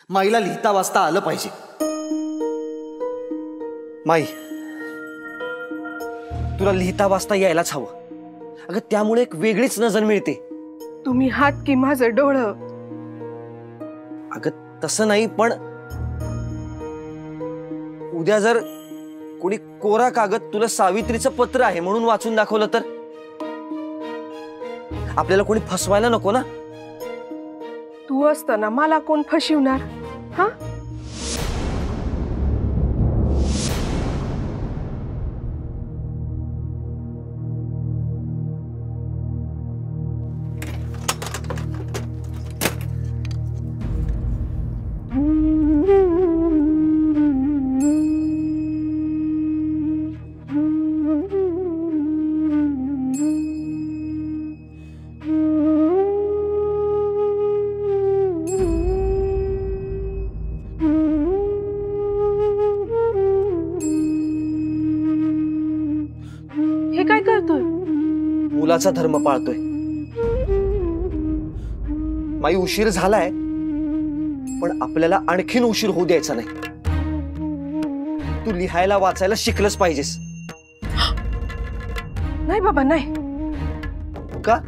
माईला लिहिता वाचता आलं पाहिजे. माई, तुला लिहिता वाचता यायलाच हवं. अगं त्यामुळे एक वेगळीच नजर मिळते. तुम्ही हात की माझं डोळं. अगं तसं नाही, पण उद्या जर कोणी कोरा कागद तुला सावित्रीचं पत्र आहे म्हणून वाचून दाखवलं तर आपल्याला कोणी फसवायला नको ना. तू असताना मला कोण फसवणार? हा, काय करतोय? मुलाचा धर्म पाळतोय. माई, उशीर झालाय पण आपल्याला आणखीन उशीर होऊ द्यायचा नाही. तू लिहायला वाचायला शिकलंच पाहिजेस. नाही बाबा, नाही. का?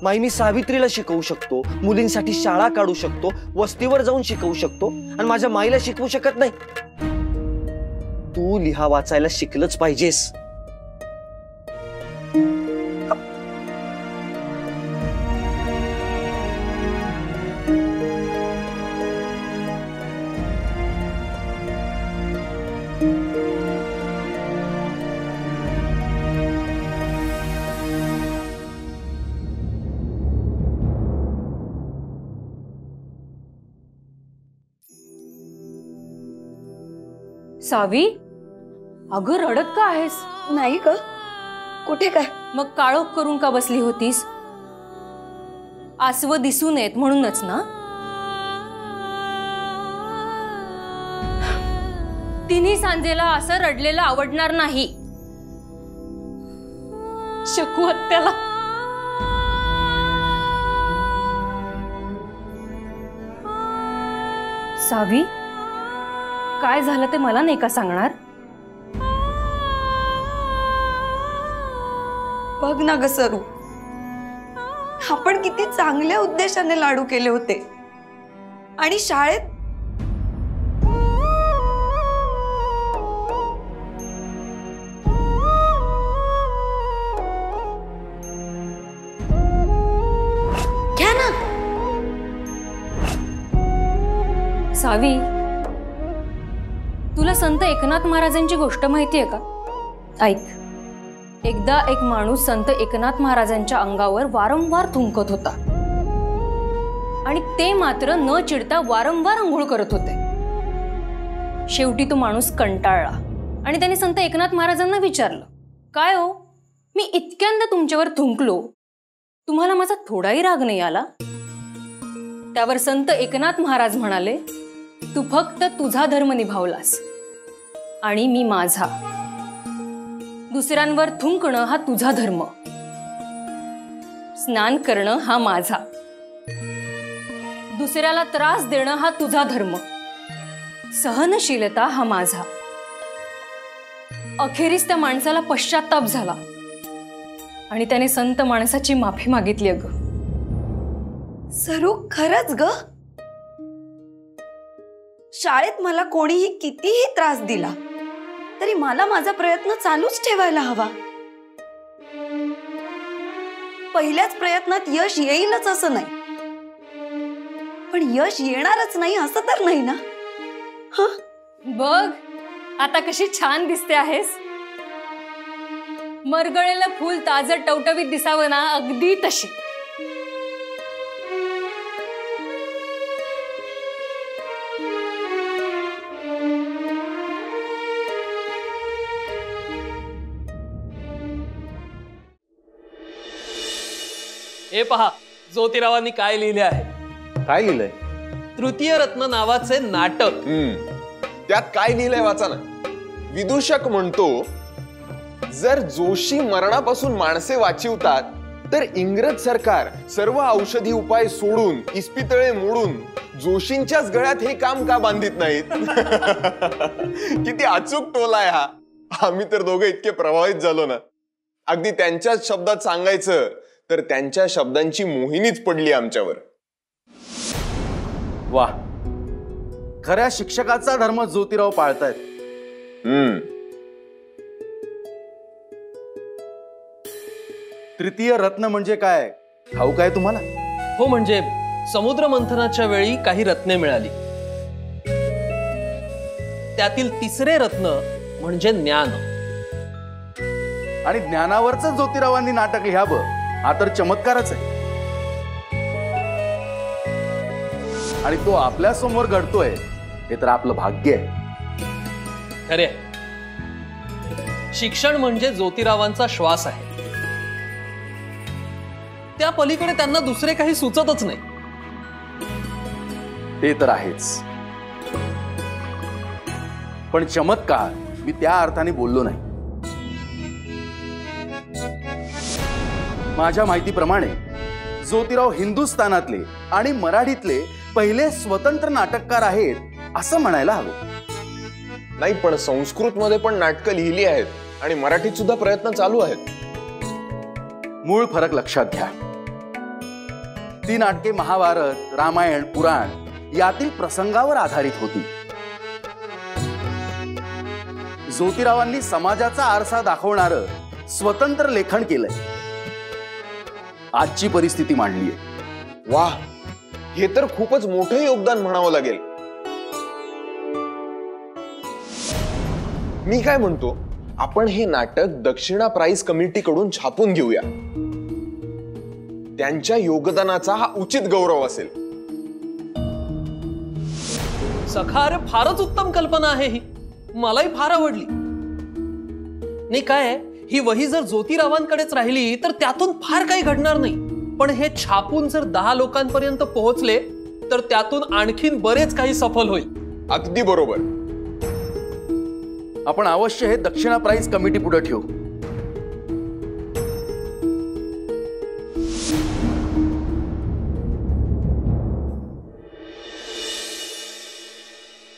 माई, मी सावित्रीला शिकवू शकतो, मुलींसाठी शाळा काढू शकतो, वस्तीवर जाऊन शिकवू शकतो, आणि माझ्या माईला शिकवू शकत नाही. तू लिहा वाचायला शिकलंच पाहिजेस. सावी, अगं रडत का आहेस? नाही ग, कुठे काय? मग काळोख करून का बसली होतीस? आसव दिसू नयेत म्हणूनच ना? तिन्ही सांजेला असं रडलेलं आवडणार नाही. शकवत त्याला. सावी, काय झालं ते मला नाही का सांगणार? बघ ना ग सरू, आपण किती चांगल्या उद्देशाने लाडू केले होते आणि शाळेत घ्या ना. सावी, तुला संत एकनाथ महाराजांची गोष्ट माहितीये का? ऐक. एकदा एक माणूस संत एकनाथ महाराजांच्या अंगावर वारंवार थुंकत होता आणि ते मात्र न चिडता वारंवार आंघोळ करत होते. शेवटी तो माणूस कंटाळला आणि त्याने संत एकनाथ महाराजांना विचारलं, काय हो, मी इतक्यांदा तुमच्यावर थुंकलो, तुम्हाला माझा थोडाही राग नाही आला? त्यावर संत एकनाथ महाराज म्हणाले, तू फक्त तुझा धर्म निभावलास आणि मी माझा. दुसऱ्यांवर थुंकणं हा तुझा धर्म, स्नान करणं हा माझा, दुसऱ्याला त्रास देणं हा तुझा धर्म, सहनशीलता हा माझा. अखेरीस त्या माणसाला पश्चाताप झाला आणि त्याने संत माणसाची माफी मागितली. अगं सरू, खरंच ग, शाळेत मला कोणीही कितीही त्रास दिला तरी मला माझा प्रयत्न चालूच ठेवायला हवा. पहिल्याच प्रयत्नात यश येईलच असं नाही, पण यश येणारच नाही असं तर नाही ना? बघ आता कशी छान दिसते आहेस. मरगळलेलं फूल ताजं टवटवीत दिसावं ना, अगदी तशी. हे पहा, ज्योतिरावांनी काय लिहिले आहे. काय लिहिलंय? तृतीय रत्न नावाचे नाटक. त्यात काय लिहिलंय वाचा ना. विदूषक म्हणतो, जर जोशी मरणापासून माणसे वाचवतात तर इंग्रज सरकार सर्व औषधी उपाय सोडून इस्पितळे मोडून जोशींच्याच गळ्यात हे काम का बांधित नाहीत? किती अचूक टोला आहे हा. आम्ही तर दोघे इतके प्रभावित झालो ना. अगदी त्यांच्याच शब्दात सांगायचं तर त्यांच्या शब्दांची मोहिनीच पडली आमच्यावर. वाह, खऱ्या शिक्षकाचा धर्म ज्योतिराव पाळतायत. तृतीय रत्न म्हणजे काय ठाऊक आहे तुम्हाला? हो, म्हणजे समुद्र मंथनाच्या वेळी काही रत्ने मिळाली. त्यातील तिसरे रत्न म्हणजे ज्ञान. आणि ज्ञानावरच ज्योतिरावांनी नाटक लिहावं हा तर चमत्कारच आहे. आणि तो आपल्या समोर घडतोय हे तर आपलं भाग्य आहे. खरे, शिक्षण म्हणजे ज्योतिरावांचा श्वास आहे. त्या पलीकडे त्यांना दुसरे काही सुचतच नाही. ते तर आहेच, पण चमत्कार मी त्या अर्थाने बोललो नाही. माझ्या माहितीप्रमाणे ज्योतिराव हिंदुस्थानातले आणि मराठीतले पहिले स्वतंत्र नाटककार आहेत असं म्हणायला हवं. नाही, पण संस्कृत मध्ये पण नाटकं लिहिली आहेत आणि मराठीत सुद्धा प्रयत्न चालू आहेत. मूळ फरक लक्षात घ्या. ती नाटके महाभारत, रामायण, पुराण यातील प्रसंगावर आधारित होती. ज्योतिरावांनी समाजाचा आरसा दाखवणारं स्वतंत्र लेखन केलंय. आजची परिस्थिती मांडलीय. वाह, हे तर खूपच मोठं योगदान म्हणावं लागेल. मी काय म्हणतो, आपण हे नाटक दक्षिणा प्राइज कमिटीकडून छापून घेऊया. त्यांच्या योगदानाचा हा उचित गौरव असेल. सखार, फारच उत्तम कल्पना आहे ही. मलाही फार आवडली. नाही काय, ही वही जर ज्योतिरावांकडेच राहिली तर त्यातून फार काही घडणार नाही. पण हे छापून जर 10 लोकांपर्यंत पोहोचले तर त्यातून आणखीन बरेच काही सफल होईल. अगदी बरोबर. आपण अवश्य हे दक्षिणा प्राइज कमिटी पुढे ठेवू.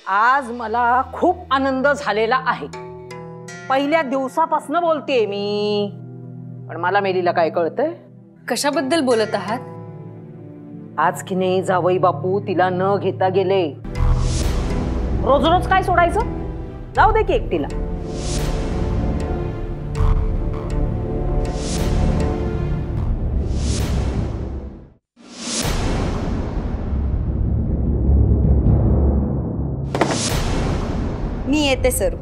आज मला खूप आनंद झालेला आहे. पहिल्या दिवसापासून बोलतेय मी, पण मला मेलीला काय कळतंय? कशाबद्दल बोलत आहात? आज की नाही जावई बापू तिला न घेता गेले. रोज रोज काय सोडायचं? जाऊ दे की एकटीला. मी येते सर.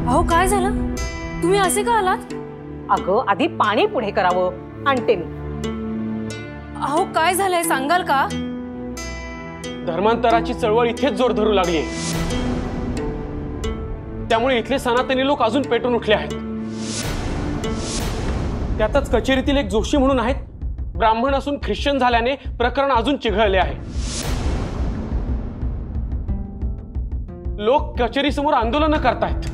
अहो, काय झालं? तुम्ही असे का आलात? अगं, आधी पाणी पुढे करावं, आणते मी. अहो, काय झालंय सांगाल का? धर्मांतराची चळवळ इथेच जोर धरू लागली. त्यामुळे इथले सनातनी लोक अजून पेटून उठले आहेत. त्यातच कचेरीतील एक जोशी म्हणून आहेत, ब्राह्मण असून ख्रिश्चन झाल्याने प्रकरण अजून चिघळले आहे. लोक कचेरीसमोर आंदोलन करतायत.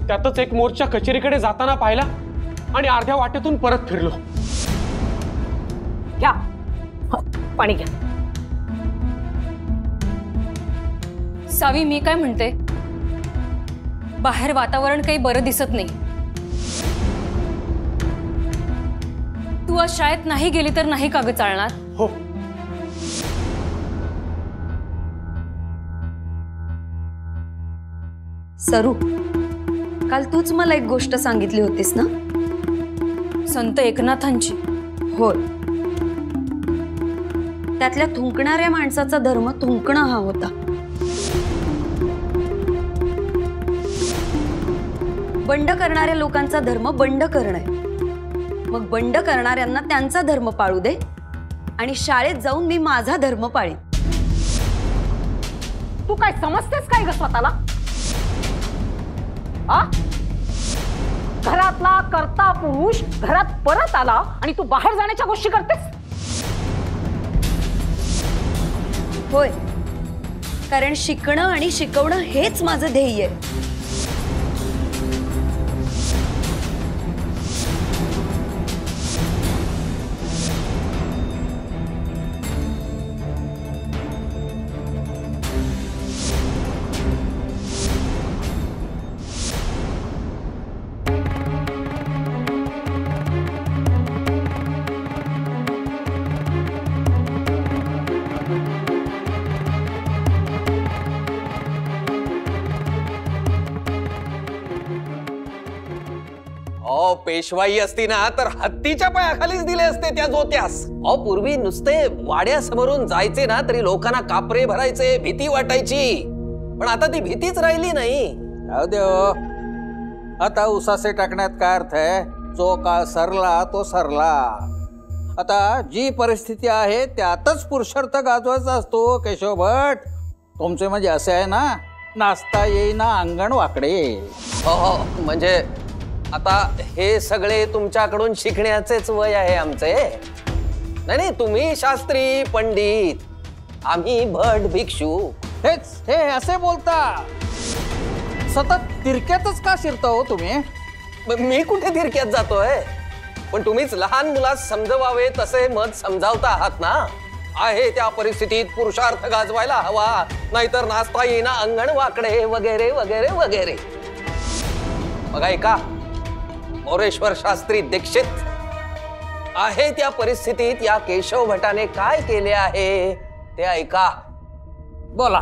त्यातच एक मोर्चा कचेरीकडे जाताना पाहिला आणि अर्ध्या वाटेतून परत फिरलो. घ्या पाणी घ्या. सावी, मी काय म्हणते, बाहेर वातावरण काही बरं दिसत नाही. तू आज शाळेत नाही गेली तर नाही का ग चालणार? हो, सरू, काल तूच मला एक गोष्ट सांगितली होतीस ना? संत एकनाथांची. होय. त्यातल्या थुंकणाऱ्या माणसाचा धर्म थुंकणं हा होता. बंड करणाऱ्या लोकांचा धर्म बंड करणं. मग बंड करणाऱ्यांना त्यांचा धर्म पाळू दे आणि शाळेत जाऊन मी माझा धर्म पाळीन. तू काय समजतेस काय ग स्वतःला? आ? घरातला करता पुरुष घरात परत आला आणि तू बाहेर जाण्याच्या गोष्टी करतेस? होय, कारण शिकणं आणि शिकवणं हेच माझं ध्येय आहे. पेशवाई असती ना तर हत्तीच्या पायाखालीच दिले असते त्या जोत्यास. पूर्वी नुसते वाड्यासमोरून जायचे ना तरी लोकांना कापरे भरायचे, भीती वाटायची. पण आता ती भीतीच राहिली नाही. जाऊ दे हो. आता उसासे टाकण्यात काय अर्थ आहे? जो काळ सरला तो सरला. आता जी परिस्थिती आहे त्यातच पुरुषार्थ गाजवायचा असतो. केशव भट, तुमचे म्हणजे असे आहे ना, नाचता येईना अंगण वाकडे. हो, म्हणजे आता हे सगळे तुमच्याकडून शिकण्याचेच वय आहे आमचे. नाही, तुम्ही शास्त्री पंडित, आम्ही भट भिक्षू. हेच हे असे बोलता. सतत तिरक्यातच का शिरता हो तुम्ही? मी कुठे तिरक्यात जातोय? पण तुम्हीच लहान मुलास समजवावे तसे मत समजावता आहात ना. आहे त्या परिस्थितीत पुरुषार्थ गाजवायला हवा, नाहीतर नाचता येईना अंगण वाकडे वगैरे वगैरे वगैरे. बघा ऐका, मोरेश्वर शास्त्री दीक्षित, आहे त्या परिस्थितीत या केशव भटाने काय केले आहे ते ऐका. बोला.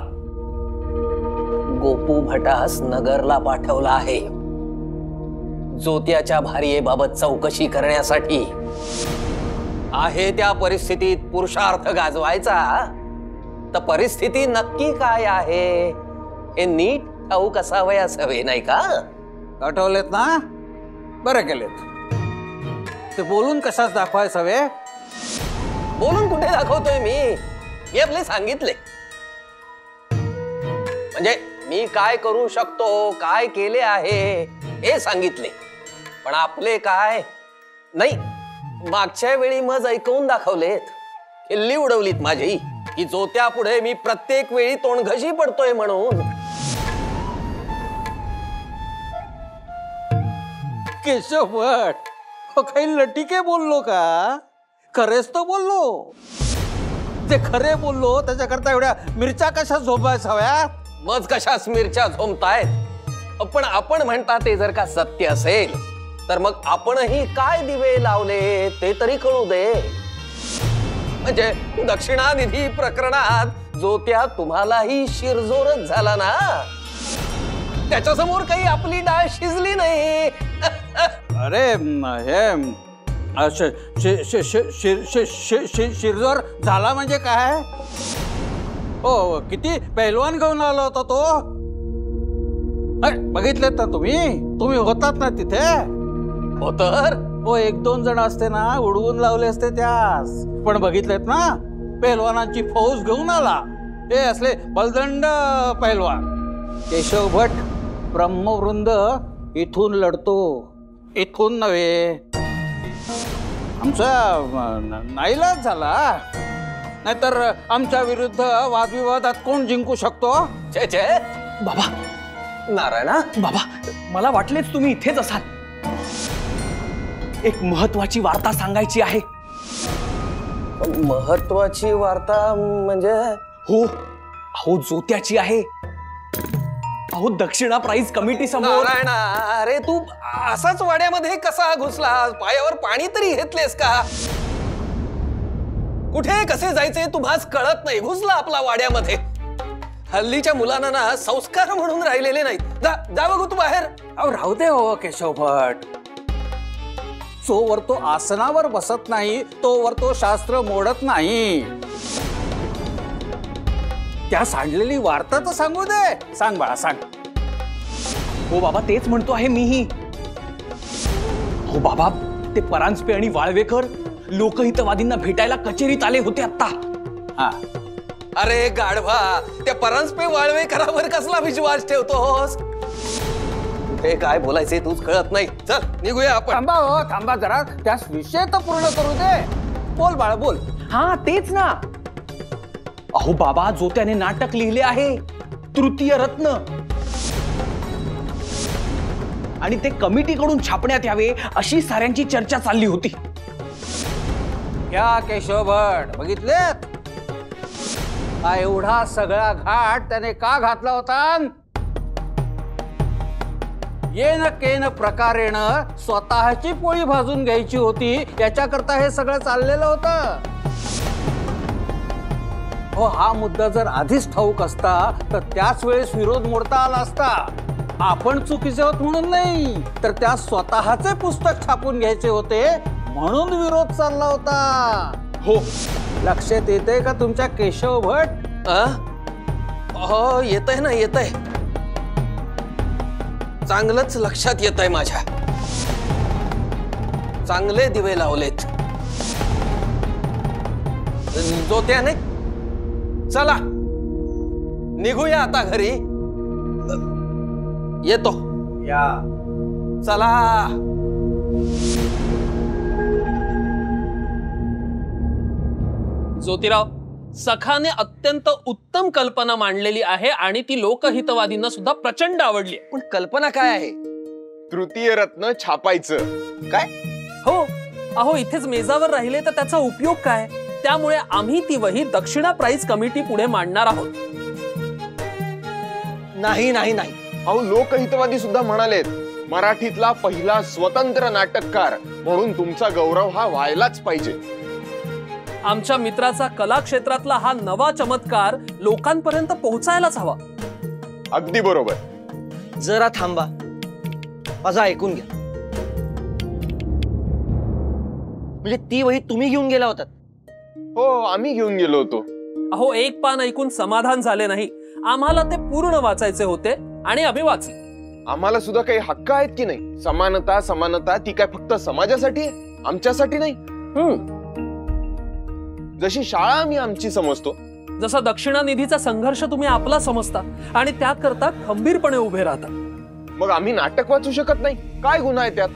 गोपू भटास नगरला पाठवला आहे जोत्याच्या भार्येबाबत चौकशी करण्यासाठी. आहे त्या परिस्थितीत पुरुषार्थ गाजवायचा, तर परिस्थिती नक्की काय आहे हे नीट ठाऊक असावयास हवे, नाही का? आठवलेत ना? बरं केलेत. ते बोलून कशाच दाखवायचं हवे? बोलून कुठे दाखवतोय मी आपले सांगितले. म्हणजे मी काय करू शकतो, काय केले आहे हे सांगितले. पण आपले काय नाही, मागच्या वेळी मज ऐकवून दाखवलेत. खिल्ली उडवलीत माझी की जोत्या पुढे मी प्रत्येक वेळी तोंडघशी पडतोय म्हणून. केशव भट, काही लटिके बोललो का? खरेच तो बोललो. जे खरे बोललो त्याच्याकरता एवढ्या मिरच्या कशा झोपायच हव्या? मज कशास मिरच्या झोमतायत? पण आपण म्हणता ते जर का सत्य असेल तर मग आपणही काय दिवे लावले ते तरी कळू दे. म्हणजे दक्षिणानिधी प्रकरणात जोत्या तुम्हालाही शिरजोरच झाला ना, त्याच्यासमोर काही आपली डाळ शिजली नाही. अरे हे शिरजोर झाला म्हणजे काय? हो, किती पैलवान घेऊन आला होता तो. बघितलेत ना तुम्ही होतात ना तिथे. हो तर हो, 1-2 जण असते ना उडवून लावले असते त्यास. पण बघितलेत ना, पैलवानांची फौज घेऊन आला. हे असले बलदंड पैलवान. केशव भट ब्रह्मवृंद इथून लढतो, इथून नव्हे. आमचा नाईलाज झाला, नाहीतर आमच्या विरुद्ध वादविवादात कोण जिंकू शकतो? छे छे. बाबा, नारायणा बाबा, मला वाटलेच तुम्ही इथेच असाल. एक महत्वाची वार्ता सांगायची आहे. महत्वाची वार्ता म्हणजे? हो, अहो जोत्याची आहे. अहो दक्षिणा प्राइज कमिटी समोर. नारायणा, अरे तू असाच वाड्यामध्ये कसा घुसलास? पायावर पाणी तरी घेतलेस का? कुठे कसे जायचे तुम्हास कळत नाही. घुसला आपला वाड्यामध्ये. हल्लीच्या मुलांना ना संस्कार म्हणून राहिलेले नाहीत. जा बघू तू बाहेर. अहो राहू दे हो केशव भट. जोवर तो आसनावर बसत नाही तोवर तो शास्त्र मोडत नाही. त्या सांडलेली वार्ता तर सांगू दे. सांग बाळा, सांग. हो बाबा, तेच म्हणतो आहे मीही. हो बाबा, ते परांजपे आणि वाळवेकर लोकहितवादींना भेटायला कचेरीत आले होते आता. हा. अरे गाढवा, त्या परांजपे वाळवेकरांवर कसला विश्वास ठेवतोस? हे काय बोलायचे तूच कळत नाही. चल निघूया आपण. थांबा हो, थांबा जरा. त्यास विषय तर पूर्ण करू दे. बोल बाळा, बोल. हा तेच ना. अहो बाबा, जोत्याने नाटक लिहिले आहे, तृतीय रत्न. आणि ते कमिटीकडून छापण्यात यावे अशी साऱ्यांची चर्चा चालली होती. या केशव भट, बघितलेत? हा एवढा सगळा घाट त्याने का घातला होता? येन केन प्रकारेण स्वतःची पोळी भाजून घ्यायची होती, याच्याकरता हे सगळं चाललेलं होतं. हो, हा मुद्दा जर आधीच ठाऊक असता तर त्याच वेळेस विरोध मोडता आला असता. आपण चुकीचे आहोत म्हणून नाही, तर त्या स्वतःचे पुस्तक छापून घ्यायचे होते म्हणून विरोध चालला होता. हो, लक्षात येतंय का तुमच्या केशव भट? हो, येतंय ना, येतंय. चांगलंच लक्षात येतंय माझ्या. चांगले दिवे लावलेत. जोत्याने चला निघूया आता घरी. येतो. या चला. ज्योतिराव, सखाने अत्यंत उत्तम कल्पना मांडलेली आहे आणि ती लोकहितवादींना सुद्धा प्रचंड आवडली. पण कल्पना काय आहे? तृतीय रत्न छापायचं. काय? हो, अहो इथेच मेजावर राहिले तर त्याचा उपयोग काय? त्यामुळे आम्ही ती वही दक्षिणा प्राइज कमिटी पुढे मांडणार आहोत. नाही नाही नाही. अहो, लोकहितवादी सुद्धा म्हणालेत मराठीतला पहिला स्वतंत्र नाटककार म्हणून तुमचा गौरव हा व्हायलाच पाहिजे. आमच्या मित्राचा कला क्षेत्रातला हा नवा चमत्कार लोकांपर्यंत पोहोचायलाच हवा. अगदी बरोबर. जरा थांबा, माझं ऐकून घ्या. म्हणजे ती वही तुम्ही घेऊन गेला होतात? हो, आम्ही घेऊन गेलो होतो. अहो, एक पान ऐकून समाधान झाले नाही. आम्हाला ते पूर्ण वाचायचे होते आणि आम्ही वाचले. आम्हाला सुद्धा काही हक्क आहेत की नाही? समानता समानता ती काय फक्त समाजासाठी आहे, आमच्यासाठी नाही. जशी शाळा आम्ही आमची समजतो, जसा दक्षिणा निधीचा संघर्ष तुम्ही आपला समजता आणि त्याकरता खंबीरपणे उभे राहता, मग आम्ही नाटक वाचू शकत नाही? काय गुन्हा आहे त्यात?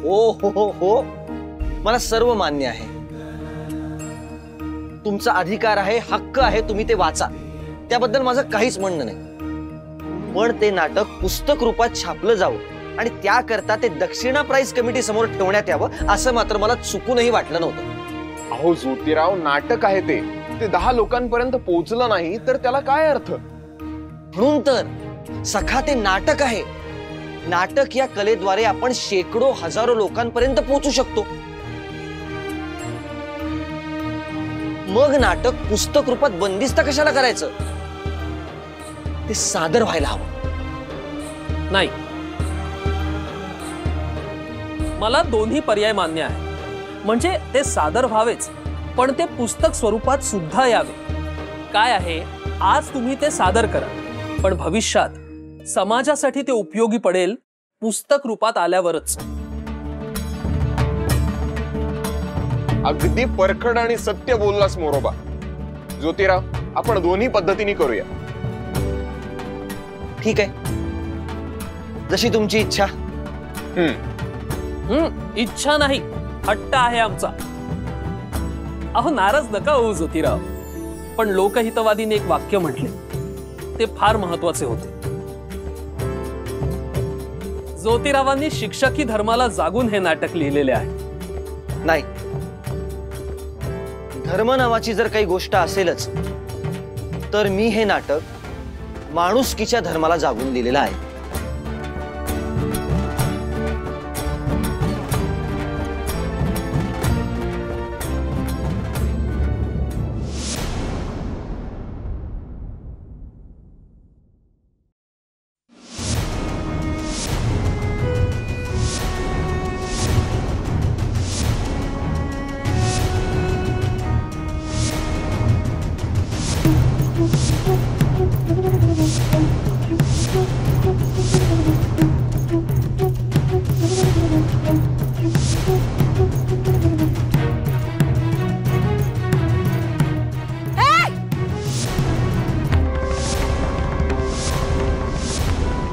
हो हो हो हो, मला सर्व मान्य आहे. तुमचा अधिकार आहे, हक्क आहे, तुम्ही ते वाचा. त्याबद्दल माझं काहीच म्हणणं नाही. पण ते नाटक पुस्तक रूपात छापलं जावं आणि त्याकरता ते दक्षिणा प्राइज कमिटी समोर ठेवण्यात यावं असं मात्र मला चुकूनही वाटलं नव्हतं. अहो ज्योतिराव, नाटक आहे ते 10 लोकांपर्यंत पोहोचलं नाही तर त्याला काय अर्थ? म्हणून तर सखा ते नाटक आहे. नाटक या कलेद्वारे आपण शेकडो हजारो लोकांपर्यंत पोहोचू शकतो. मग नाटक पुस्तक रूपात बंदिस्त कशाला करायचं? ते सादर व्हायला हवं. नाही, मला दोन्ही पर्याय मान्य आहे. म्हणजे ते सादर व्हावेच, पण ते पुस्तक स्वरूपात सुद्धा यावे. काय आहे, आज तुम्ही ते सादर करा, पण भविष्यात समाजासाठी ते उपयोगी पडेल पुस्तक रूपात आल्यावरच. अगदी परखड आणि सत्य बोललास मोरोबा. ज्योतिराव, आपण दोन्ही पद्धतीने करूया. ठीक आहे, जशी तुमची इच्छा. इच्छा नाही, हट्ट आहे आमचा. अहो, नाराज नका होऊ ज्योतिराव, पण लोकहितवादीने एक वाक्य म्हटले, ते फार महत्वाचे होते. ज्योतिरावांनी शिक्षकी धर्माला जागून हे नाटक लिहिलेले आहे. नाही, धर्म नावाची जर काही गोष्ट असेलच तर मी हे नाटक माणुसकीच्या धर्माला जागून लिहिलेलं आहे.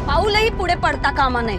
पाऊलही पुढे पडता कामा नये.